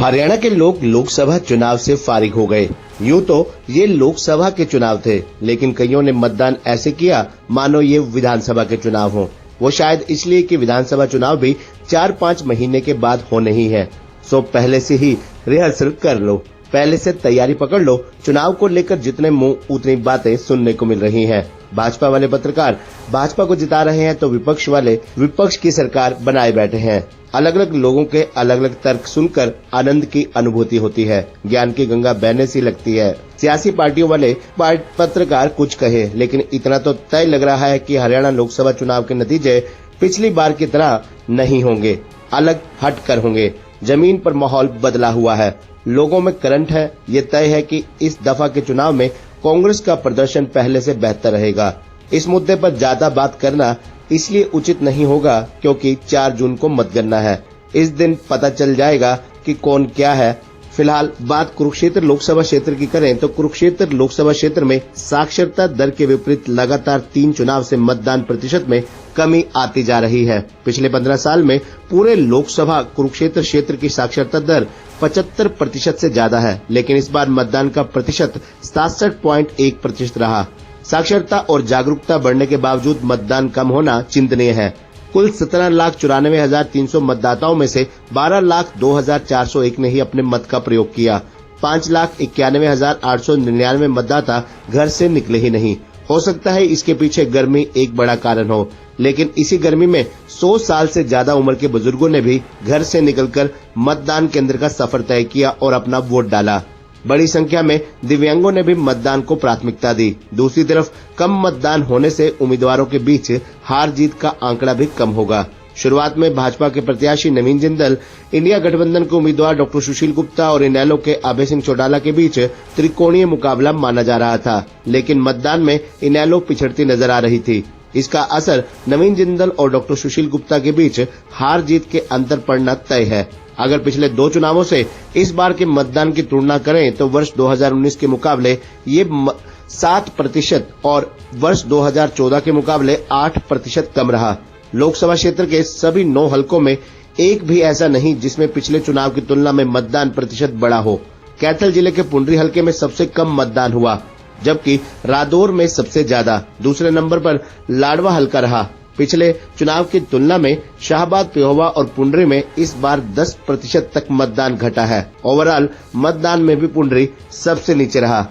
हरियाणा के लोग लोकसभा चुनाव से फारिग हो गए। यूं तो ये लोकसभा के चुनाव थे, लेकिन कईयों ने मतदान ऐसे किया मानो ये विधानसभा के चुनाव हो। वो शायद इसलिए कि विधानसभा चुनाव भी 4-5 महीने के बाद होने ही है, सो पहले से ही रिहर्सल कर लो, पहले से तैयारी पकड़ लो। चुनाव को लेकर जितने मुंह उतनी बातें सुनने को मिल रही हैं। भाजपा वाले पत्रकार भाजपा को जिता रहे हैं तो विपक्ष वाले विपक्ष की सरकार बनाए बैठे हैं। अलग अलग लोगों के अलग अलग तर्क सुनकर आनंद की अनुभूति होती है, ज्ञान की गंगा बहने सी लगती है। सियासी पार्टियों वाले पत्रकार कुछ कहे, लेकिन इतना तो तय लग रहा है कि हरियाणा लोकसभा चुनाव के नतीजे पिछली बार की तरह नहीं होंगे, अलग हटकर होंगे। जमीन पर माहौल बदला हुआ है, लोगों में करंट है। ये तय है कि इस दफा के चुनाव में कांग्रेस का प्रदर्शन पहले से बेहतर रहेगा। इस मुद्दे पर ज्यादा बात करना इसलिए उचित नहीं होगा क्योंकि 4 जून को मतगणना है। इस दिन पता चल जाएगा कि कौन क्या है। फिलहाल बात कुरुक्षेत्र लोकसभा क्षेत्र की करें तो कुरुक्षेत्र लोकसभा क्षेत्र में साक्षरता दर के विपरीत लगातार 3 चुनाव से मतदान प्रतिशत में कमी आती जा रही है। पिछले 15 साल में पूरे लोकसभा कुरुक्षेत्र क्षेत्र की साक्षरता दर 75% से ज्यादा है, लेकिन इस बार मतदान का प्रतिशत 67.1% रहा। साक्षरता और जागरूकता बढ़ने के बावजूद मतदान कम होना चिंतनीय है। कुल 17,94,300 मतदाताओं में से 12,02,401 ने ही अपने मत का प्रयोग किया। 5,91,899 मतदाता घर से निकले ही नहीं। हो सकता है इसके पीछे गर्मी एक बड़ा कारण हो, लेकिन इसी गर्मी में 100 साल से ज्यादा उम्र के बुजुर्गों ने भी घर से निकलकर मतदान केंद्र का सफर तय किया और अपना वोट डाला। बड़ी संख्या में दिव्यांगों ने भी मतदान को प्राथमिकता दी। दूसरी तरफ कम मतदान होने से उम्मीदवारों के बीच हार जीत का आंकड़ा भी कम होगा। शुरुआत में भाजपा के प्रत्याशी नवीन जिंदल, इंडिया गठबंधन के उम्मीदवार डॉक्टर सुशील गुप्ता और इनेलो के अभय सिंह चौटाला के बीच त्रिकोणीय मुकाबला माना जा रहा था, लेकिन मतदान में इनेलो पिछड़ती नजर आ रही थी। इसका असर नवीन जिंदल और डॉक्टर सुशील गुप्ता के बीच हार जीत के अंतर पड़ना तय है। अगर पिछले 2 चुनावों से इस बार के मतदान की तुलना करें तो वर्ष 2019 के मुकाबले ये 7% और वर्ष 2014 के मुकाबले 8% कम रहा। लोकसभा क्षेत्र के सभी 9 हलकों में एक भी ऐसा नहीं जिसमें पिछले चुनाव की तुलना में मतदान प्रतिशत बढ़ा हो। कैथल जिले के पुंडरी हलके में सबसे कम मतदान हुआ, जबकि रादौर में सबसे ज्यादा। दूसरे नंबर पर लाडवा हलका रहा। पिछले चुनाव की तुलना में शाहबाद, पेहोवा और पुंडरी में इस बार 10% तक मतदान घटा है। ओवरऑल मतदान में भी पुंडरी सबसे नीचे रहा।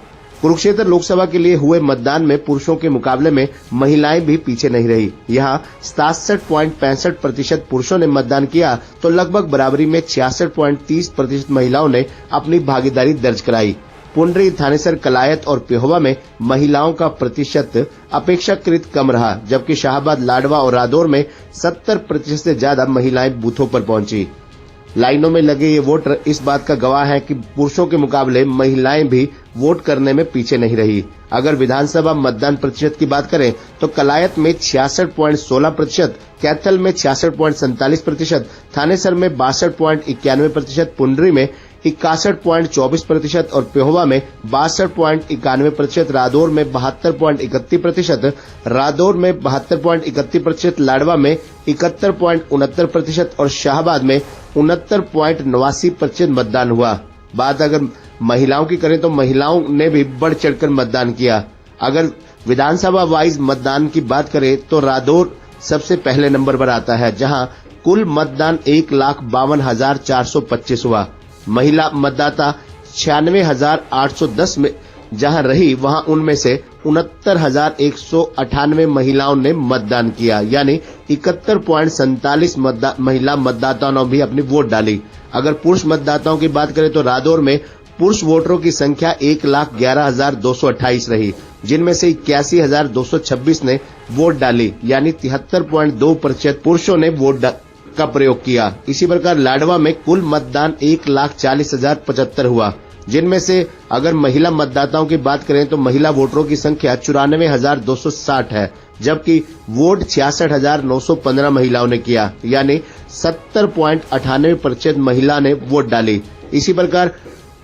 कुरुक्षेत्र लोकसभा के लिए हुए मतदान में पुरुषों के मुकाबले में महिलाएं भी पीछे नहीं रही। यहाँ 67.65% पुरुषों ने मतदान किया तो लगभग बराबरी में 66.30% महिलाओं ने अपनी भागीदारी दर्ज कराई। पुंडरी, थानेसर, कलायत और पेहोवा में महिलाओं का प्रतिशत अपेक्षाकृत कम रहा, जबकि शाहबाद, लाडवा और रादौर में 70% से ज्यादा महिलाएं बूथों पर पहुंची। लाइनों में लगे ये वोटर इस बात का गवाह हैं कि पुरुषों के मुकाबले महिलाएं भी वोट करने में पीछे नहीं रही। अगर विधानसभा मतदान प्रतिशत की बात करें तो कलायत में 66.16%, कैथल में 66.47%, थानेसर में 62.91%, पुंडरी में 61.24% और पेहोवा में 62.91%, रादौर में 72.31%, रादौर में 72.31%, लाडवा में 71.69% और शाहबाद में 69.89% मतदान हुआ। बात अगर महिलाओं की करें तो महिलाओं ने भी बढ़ चढ़कर मतदान किया। अगर विधानसभा वाइज मतदान की बात करें तो रादौर सबसे पहले नंबर पर आता है, जहां कुल मतदान 1,52,425 हुआ। महिला मतदाता 96,810 में जहां रही, वहां उनमें से 69,198 महिलाओं ने मतदान किया, यानी 71.47 महिला मतदाताओं ने भी अपनी वोट डाली। अगर पुरुष मतदाताओं की बात करें तो रादौर में पुरुष वोटरों की संख्या 1,11,228 रही, जिनमें से 81,226 ने वोट डाली, यानी 73.2% पुरुषों ने वोट का प्रयोग किया। इसी प्रकार लाडवा में कुल मतदान 1,40,075 हुआ, जिनमें से अगर महिला मतदाताओं की बात करें तो महिला वोटरों की संख्या 94,260 है, जबकि वोट 66,915 महिलाओं ने किया, यानी 70.98% महिला ने वोट डाली। इसी प्रकार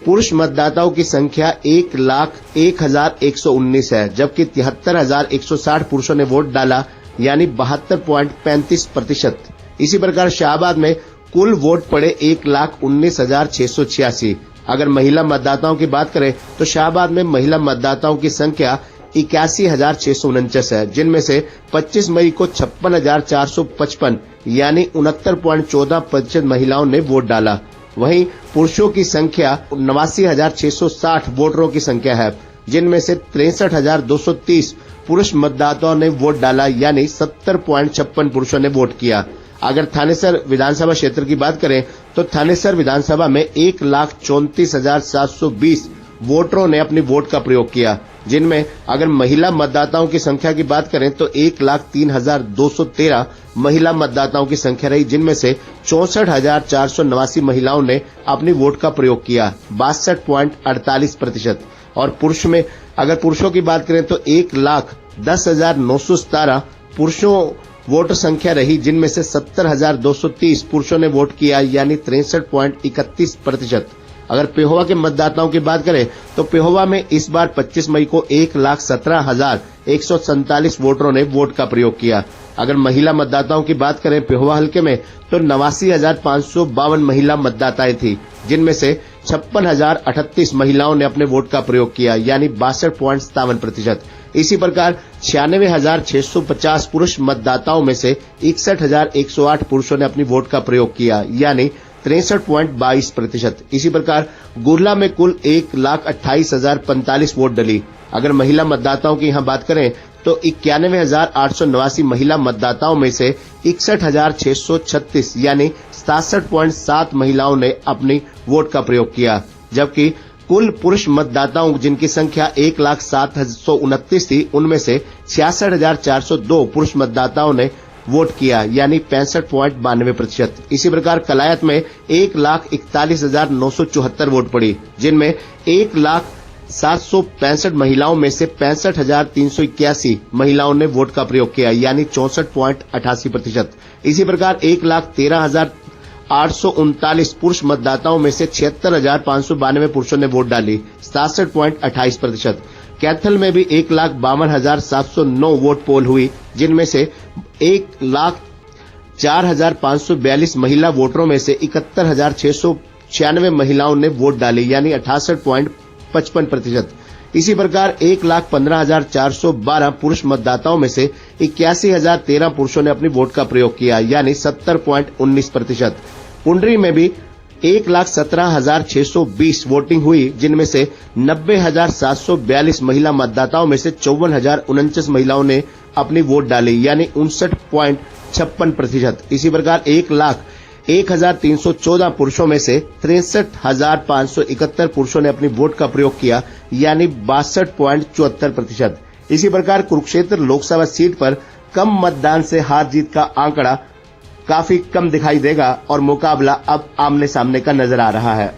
पुरुष मतदाताओं की संख्या 1,01,119 है, जबकि 73,160 पुरुषों ने वोट डाला, यानी 72.35%। इसी प्रकार शाहबाद में कुल वोट पड़े 1,19,686। अगर महिला मतदाताओं की बात करें तो शाहाबाद में महिला मतदाताओं की संख्या 81,649 है, जिनमें से 25 मई को 56,455 यानी 69.14% महिलाओं ने वोट डाला। वहीं पुरुषों की संख्या 89,660 वोटरों की संख्या है, जिनमें से 63,230 पुरुष मतदाताओं ने वोट डाला यानी 70.56 पुरुषों ने वोट किया। अगर थानेसर विधानसभा क्षेत्र की बात करें तो थानेसर विधानसभा में 1,34,720 वोटरों ने अपनी वोट का प्रयोग किया, जिनमें अगर महिला मतदाताओं की संख्या की बात करें तो 1,03,213 महिला मतदाताओं की संख्या रही, जिनमें से 64,489 महिलाओं ने अपनी वोट का प्रयोग किया 62.48%। और पुरुषों की बात करें तो 1,10,917 पुरुषों वोट संख्या रही, जिनमें से 70,230 पुरुषों ने वोट किया यानी 63.31%। अगर पेहोवा के मतदाताओं की बात करें तो पेहोवा में इस बार 25 मई को 1,17,147 वोटरों ने वोट का प्रयोग किया। अगर महिला मतदाताओं की बात करें पेहोवा हल्के में तो 89,552 महिला मतदाताएं थी, जिनमें से 56,038 महिलाओं ने अपने वोट का प्रयोग किया यानी 62.57%। इसी प्रकार 96,650 पुरुष मतदाताओं में से 61,108 पुरुषों ने अपनी वोट का प्रयोग किया यानी 63.22%। इसी प्रकार गुरला में कुल 1,28,045 वोट डली। अगर महिला मतदाताओं की यहां बात करें तो 91,889 महिला मतदाताओं में से 61,636 यानी 67.7 महिलाओं ने अपनी वोट का प्रयोग किया, जबकि कुल पुरुष मतदाताओं जिनकी संख्या 1,07,129 थी, उनमें से 66,402 पुरुष मतदाताओं ने वोट किया यानी 65.92%। इसी प्रकार कलायत में 1,41,974 वोट पड़ी, जिनमें 1,765 महिलाओं में से 65,381 महिलाओं ने वोट का प्रयोग किया यानी 64.88%। इसी प्रकार 1,13,839 पुरुष मतदाताओं में से 76,592 पुरुषों ने वोट डाली 67.28%। कैथल में भी 1,52,709 वोट पोल हुई, जिनमें से 1,04,542 महिला वोटरों में से 71,696 महिलाओं ने वोट डाली यानी 68.55%। इसी प्रकार 1,15,412 पुरुष मतदाताओं में से 81,013 पुरुषों ने अपनी वोट का प्रयोग किया यानी 70.19%। पुंडरी में भी 1,17,620 वोटिंग हुई, जिनमें से 90,742 महिला मतदाताओं में से 54,049 महिलाओं ने अपनी वोट डाली यानी 59.56%। इसी प्रकार 1,01,314 पुरुषों में से 63,571 पुरुषों ने अपनी वोट का प्रयोग किया यानी 62.74%। इसी प्रकार कुरुक्षेत्र लोकसभा सीट पर कम मतदान से हार जीत का आंकड़ा काफी कम दिखाई देगा और मुकाबला अब आमने सामने का नजर आ रहा है।